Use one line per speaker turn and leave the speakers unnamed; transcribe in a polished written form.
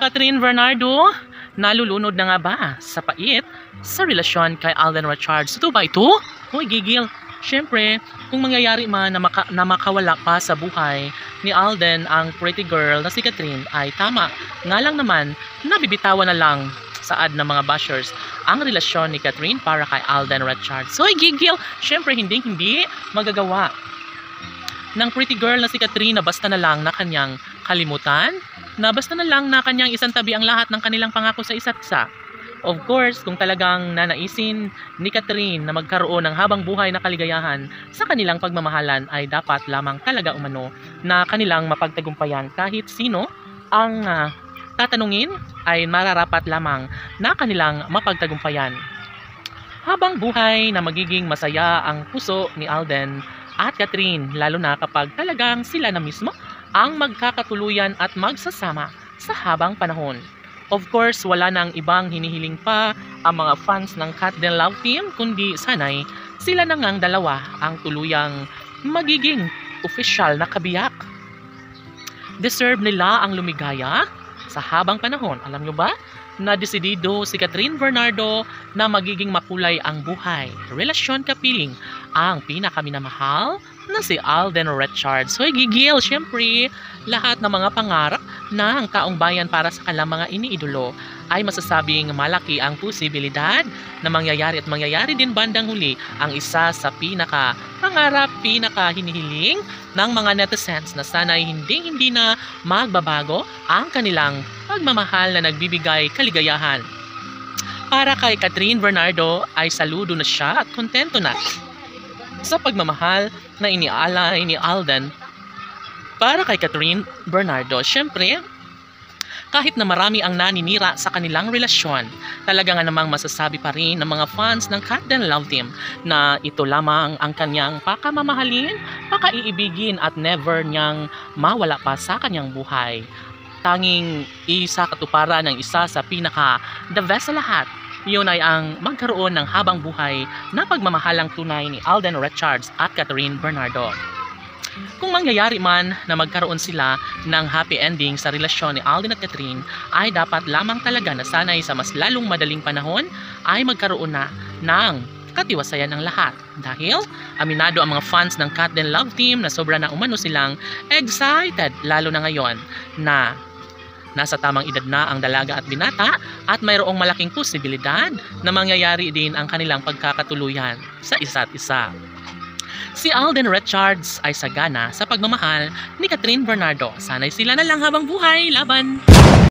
Catherine Bernardo, nalulunod na nga ba sa pait sa relasyon kay Alden Richards? Ito ba ito? Hoy, gigil. Siyempre, kung mangyayari man na makawala pa sa buhay ni Alden ang pretty girl na si Catherine ay tama. Nga lang naman, nabibitawan na lang saad ng mga bashers ang relasyon ni Catherine para kay Alden Richards. Hoy, gigil. Siyempre, hindi magagawa ng pretty girl na si Catherine na basta na lang na kanyang kalimutan, na basta na lang na kanyang isantabi ang lahat ng kanilang pangako sa isa't isa. Of course, kung talagang nanaisin ni Catherine na magkaroon ng habang buhay na kaligayahan sa kanilang pagmamahalan ay dapat lamang talaga umano na kanilang mapagtagumpayan kahit sino ang tatanungin ay mararapat lamang na kanilang mapagtagumpayan. Habang buhay na magiging masaya ang puso ni Alden at Catherine, lalo na kapag talagang sila na mismo ang magkakatuluyan at magsasama sa habang panahon. Of course, wala nang ibang hinihiling pa ang mga fans ng Cat Den Love Team, kundi sanay sila na ngang dalawa ang tuluyang magiging official na kabiyak. Deserve nila ang lumigaya sa habang panahon. Alam nyo ba na desidido si Catherine Bernardo na magiging makulay ang buhay, relasyon kapiling ang pinakaminamahal na si Alden Richards. Hoy, gigil, syempre, lahat ng mga pangarap ng taong bayan para sa kanilang mga iniidolo ay masasabing malaki ang posibilidad na mangyayari din bandang huli ang isa sa pinaka-pangarap, pinaka-hinihiling ng mga netizens na sana'y hindi na magbabago ang kanilang pagmamahal na nagbibigay kaligayahan. Para kay Catherine Bernardo ay saludo na siya at kontento na sa pagmamahal na iniaalay ni Alden para kay Catherine Bernardo. Siyempre, kahit na marami ang naninira sa kanilang relasyon, talaga nga namang masasabi pa rin ng mga fans ng Cat Den Love Team na ito lamang ang kanyang pakamamahalin, pakaiibigin at never niyang mawala pa sa kanyang buhay. Tanging isa katuparan ng isa sa pinaka-the best sa lahat. Yun ay ang magkaroon ng habang buhay na pagmamahalang tunay ni Alden Richards at Catherine Bernardo. Kung mangyayari man na magkaroon sila ng happy ending sa relasyon ni Alden at Catherine, ay dapat lamang talaga na sanay sa mas lalong madaling panahon ay magkaroon na ng katiwasayan ng lahat. Dahil aminado ang mga fans ng Cat Den Love Team na sobra na umano silang excited, lalo na ngayon na nasa tamang edad na ang dalaga at binata at mayroong malaking posibilidad na mangyayari din ang kanilang pagkakatuluyan sa isa't isa. Si Alden Richards ay sagana sa pagmamahal ni Catherine Bernardo. Sana'y sila na lang habang buhay. Laban!